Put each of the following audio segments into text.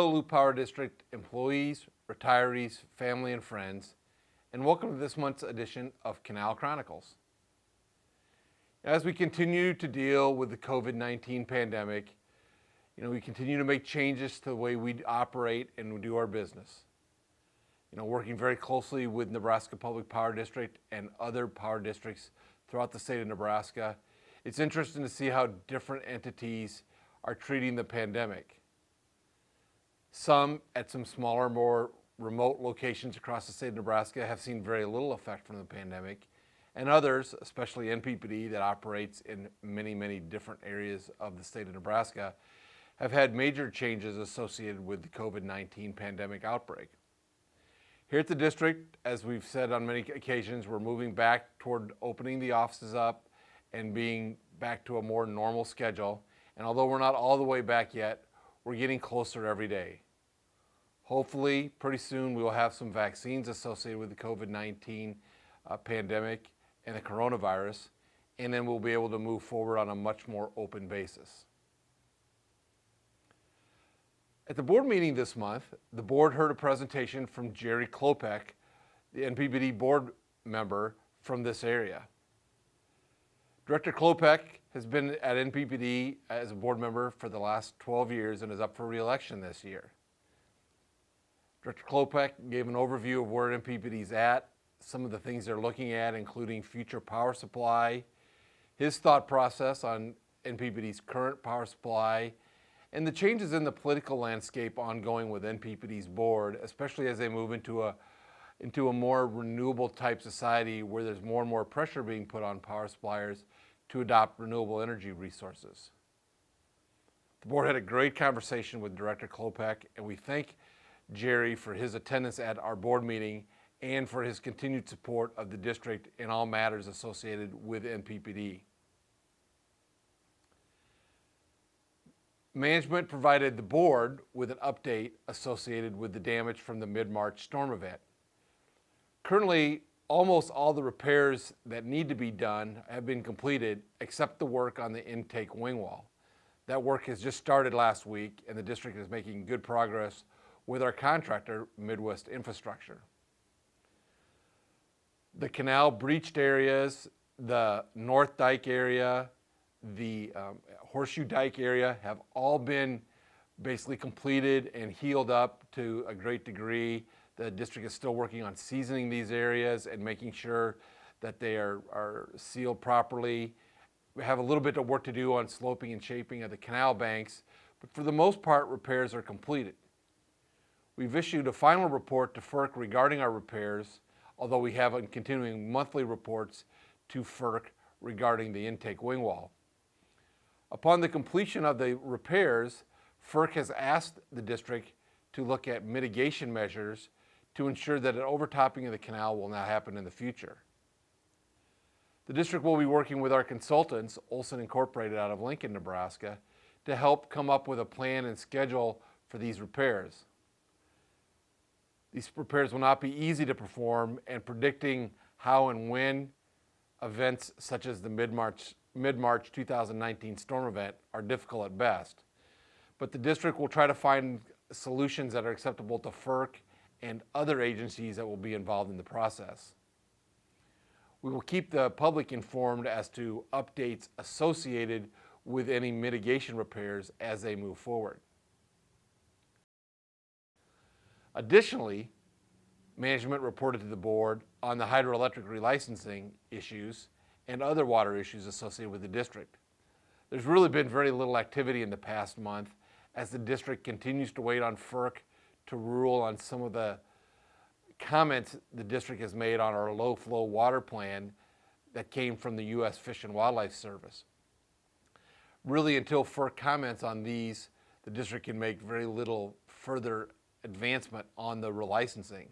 Hello, Loup Power District employees, retirees, family, and friends, and welcome to this month's edition of Canal Chronicles. As we continue to deal with the COVID-19 pandemic, we continue to make changes to the way we operate and we do our business. Working very closely with Nebraska Public Power District and other power districts throughout the state of Nebraska, it's interesting to see how different entities are treating the pandemic. Some at some smaller, more remote locations across the state of Nebraska have seen very little effect from the pandemic, and others, especially NPPD that operates in many, many different areas of the state of Nebraska, have had major changes associated with the COVID-19 pandemic outbreak. Here at the district, as we've said on many occasions, we're moving back toward opening the offices up and being back to a more normal schedule. And although we're not all the way back yet, we're getting closer every day. Hopefully, pretty soon we will have some vaccines associated with the COVID-19 pandemic and the coronavirus, and then we'll be able to move forward on a much more open basis. At the board meeting this month, the board heard a presentation from CHLOPEK, the NPPD board member from this area. Director CHLOPEK has been at NPPD as a board member for the last 12 years and is up for re-election this year. Director CHLOPEK gave an overview of where NPPD is at, some of the things they're looking at, including future power supply, his thought process on NPPD's current power supply, and the changes in the political landscape ongoing with NPPD's board, especially as they move into a more renewable type society where there's more and more pressure being put on power suppliers to adopt renewable energy resources. The board had a great conversation with Director CHLOPEK, and we thank Jerry for his attendance at our board meeting and for his continued support of the district in all matters associated with NPPD. Management provided the board with an update associated with the damage from the mid-March storm event. Currently, almost all the repairs that need to be done have been completed except the work on the intake wing wall. That work has just started last week, and the district is making good progress with our contractor, Midwest Infrastructure. The canal breached areas, the North Dike area, the Horseshoe Dike area have all been basically completed and healed up to a great degree. The district is still working on seasoning these areas and making sure that they are sealed properly. We have a little bit of work to do on sloping and shaping of the canal banks, but for the most part, repairs are completed. We've issued a final report to FERC regarding our repairs, although we have continuing monthly reports to FERC regarding the intake wing wall. Upon the completion of the repairs, FERC has asked the district to look at mitigation measures to ensure that an overtopping of the canal will not happen in the future. The district will be working with our consultants, Olson Incorporated out of Lincoln, Nebraska, to help come up with a plan and schedule for these repairs. These repairs will not be easy to perform, and predicting how and when events such as the mid-March 2019 storm event are difficult at best. But the district will try to find solutions that are acceptable to FERC and other agencies that will be involved in the process. We will keep the public informed as to updates associated with any mitigation repairs as they move forward. Additionally, management reported to the board on the hydroelectric relicensing issues and other water issues associated with the district. There's really been very little activity in the past month as the district continues to wait on FERC to rule on some of the comments the district has made on our low flow water plan that came from the U.S. Fish and Wildlife Service. Really, until FERC comments on these, the district can make very little further advancement on the relicensing.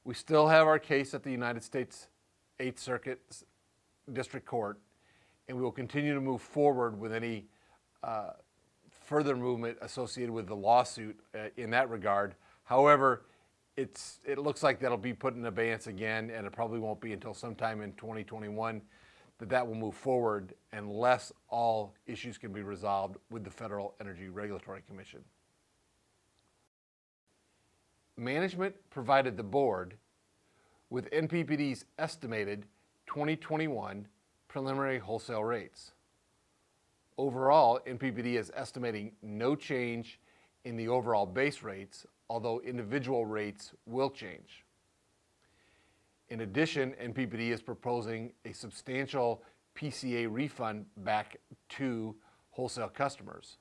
We still have our case at the United States 8th Circuit District Court, and we will continue to move forward with any further movement associated with the lawsuit in that regard. However, it looks like that'll be put in abeyance again, and it probably won't be until sometime in 2021 that will move forward unless all issues can be resolved with the Federal Energy Regulatory Commission. Management provided the board with NPPD's estimated 2021 preliminary wholesale rates. Overall, NPPD is estimating no change in the overall base rates, although individual rates will change. In addition, NPPD is proposing a substantial PCA refund back to wholesale customers.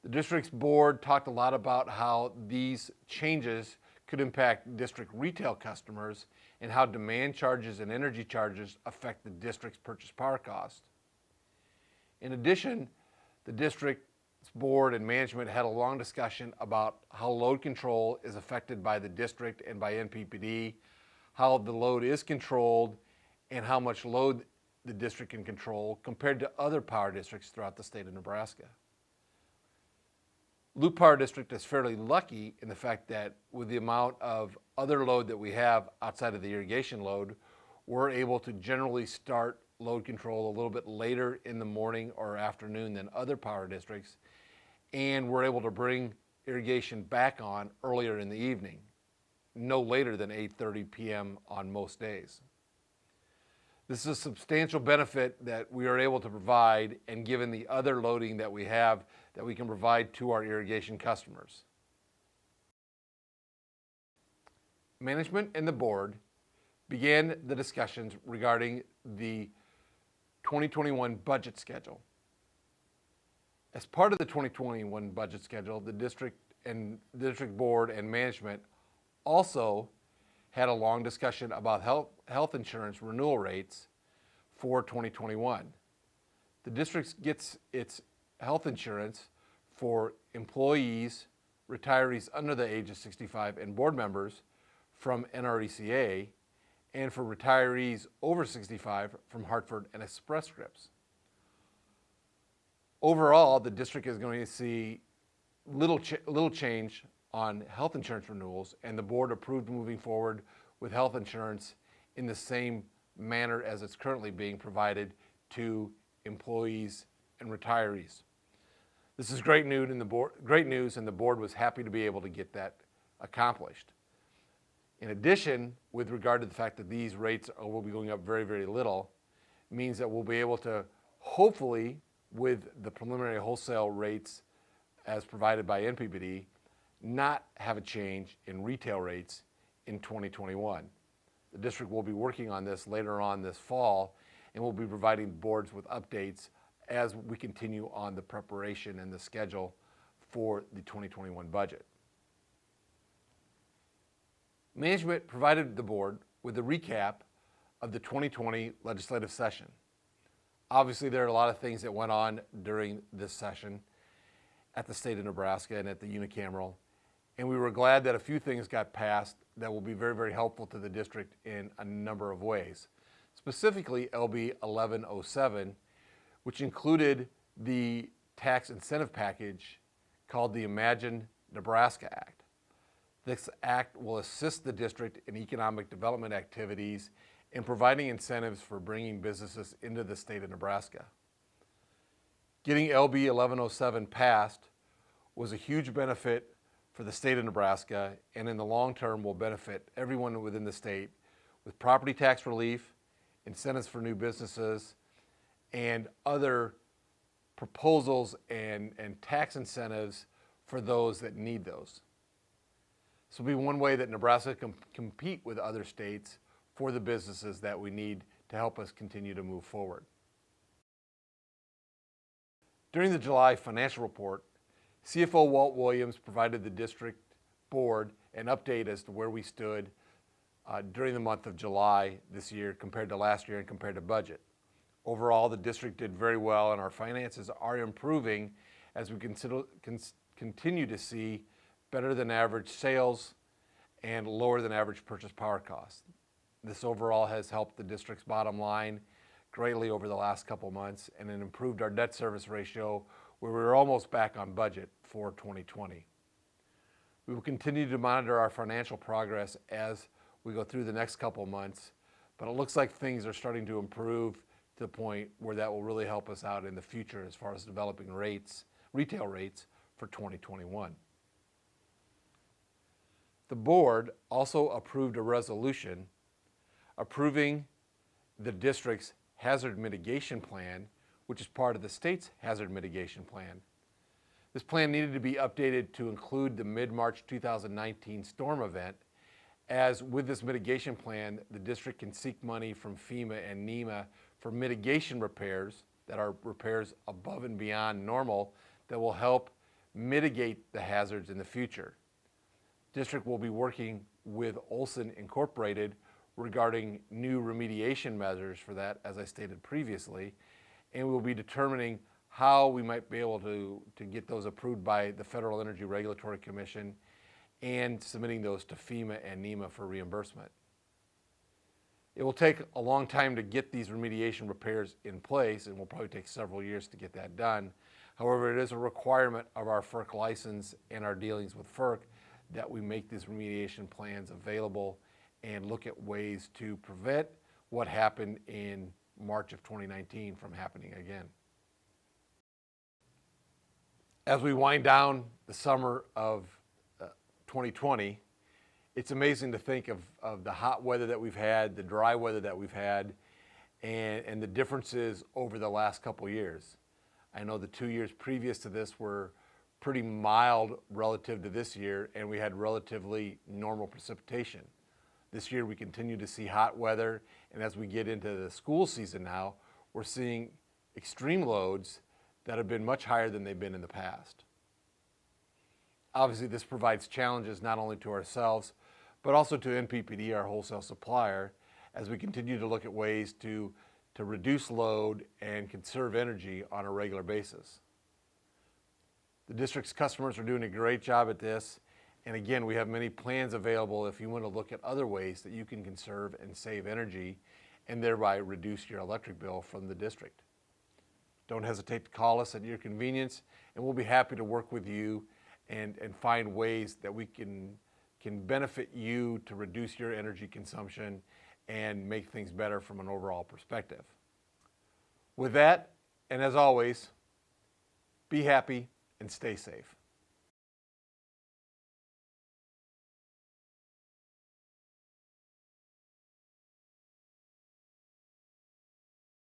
The district's board talked a lot about how these changes could impact district retail customers and how demand charges and energy charges affect the district's purchase power cost. In addition, the district's board and management had a long discussion about how load control is affected by the district and by NPPD, how the load is controlled, and how much load the district can control compared to other power districts throughout the state of Nebraska. Loup Power District is fairly lucky in the fact that with the amount of other load that we have outside of the irrigation load, we're able to generally start load control a little bit later in the morning or afternoon than other power districts, and we're able to bring irrigation back on earlier in the evening, no later than 8:30 p.m. on most days. This is a substantial benefit that we are able to provide, and given the other loading that we have, that we can provide to our irrigation customers. Management and the board began the discussions regarding the 2021 budget schedule. As part of the 2021 budget schedule, the district board and management also had a long discussion about health insurance renewal rates for 2021. The district gets its health insurance for employees, retirees under the age of 65, and board members from NRECA, and for retirees over 65 from Hartford and Express Scripts. Overall, the district is going to see little change on health insurance renewals, and the board approved moving forward with health insurance in the same manner as it's currently being provided to employees and retirees. This is great news, and the board was happy to be able to get that accomplished. In addition, with regard to the fact that these rates will be going up very, very little, means that we'll be able to, hopefully, with the preliminary wholesale rates as provided by NPPD, not have a change in retail rates in 2021. The district will be working on this later on this fall, and we'll be providing boards with updates as we continue on the preparation and the schedule for the 2021 budget. Management provided the board with a recap of the 2020 legislative session. Obviously, there are a lot of things that went on during this session at the state of Nebraska and at the unicameral, and we were glad that a few things got passed that will be very, very helpful to the district in a number of ways. Specifically, LB 1107, which included the tax incentive package called the Imagine Nebraska Act. This act will assist the district in economic development activities and providing incentives for bringing businesses into the state of Nebraska. Getting LB 1107 passed was a huge benefit for the state of Nebraska, and in the long term will benefit everyone within the state with property tax relief, incentives for new businesses, and other proposals and tax incentives for those that need those. This will be one way that Nebraska can compete with other states for the businesses that we need to help us continue to move forward. During the July financial report, CFO Walt Williams provided the district board an update as to where we stood during the month of July this year compared to last year and compared to budget. Overall, the district did very well, and our finances are improving as we continue to see better than average sales and lower than average purchase power costs. This overall has helped the district's bottom line greatly over the last couple months, and it improved our debt service ratio, where we were almost back on budget for 2020. We will continue to monitor our financial progress as we go through the next couple months, but it looks like things are starting to improve to the point where that will really help us out in the future as far as developing rates, retail rates for 2021. The board also approved a resolution approving the district's hazard mitigation plan, which is part of the state's hazard mitigation plan. This plan needed to be updated to include the mid-March 2019 storm event, as with this mitigation plan, the district can seek money from FEMA and NEMA for mitigation repairs that are repairs above and beyond normal that will help mitigate the hazards in the future. District will be working with Olson Incorporated regarding new remediation measures for that, as I stated previously, and we'll be determining how we might be able to get those approved by the Federal Energy Regulatory Commission and submitting those to FEMA and NEMA for reimbursement. It will take a long time to get these remediation repairs in place, and will probably take several years to get that done. However, it is a requirement of our FERC license and our dealings with FERC that we make these remediation plans available and look at ways to prevent what happened in March of 2019 from happening again. As we wind down the summer of 2020, it's amazing to think of the hot weather that we've had, the dry weather that we've had, and the differences over the last couple years. I know the 2 years previous to this were pretty mild relative to this year, and we had relatively normal precipitation. This year we continue to see hot weather, and as we get into the school season now, we're seeing extreme loads that have been much higher than they've been in the past. Obviously, this provides challenges not only to ourselves, but also to NPPD, our wholesale supplier, as we continue to look at ways to reduce load and conserve energy on a regular basis. The district's customers are doing a great job at this, and again, we have many plans available if you want to look at other ways that you can conserve and save energy and thereby reduce your electric bill from the district. Don't hesitate to call us at your convenience, and we'll be happy to work with you and find ways that we can benefit you to reduce your energy consumption and make things better from an overall perspective. With that, and as always, be happy and stay safe.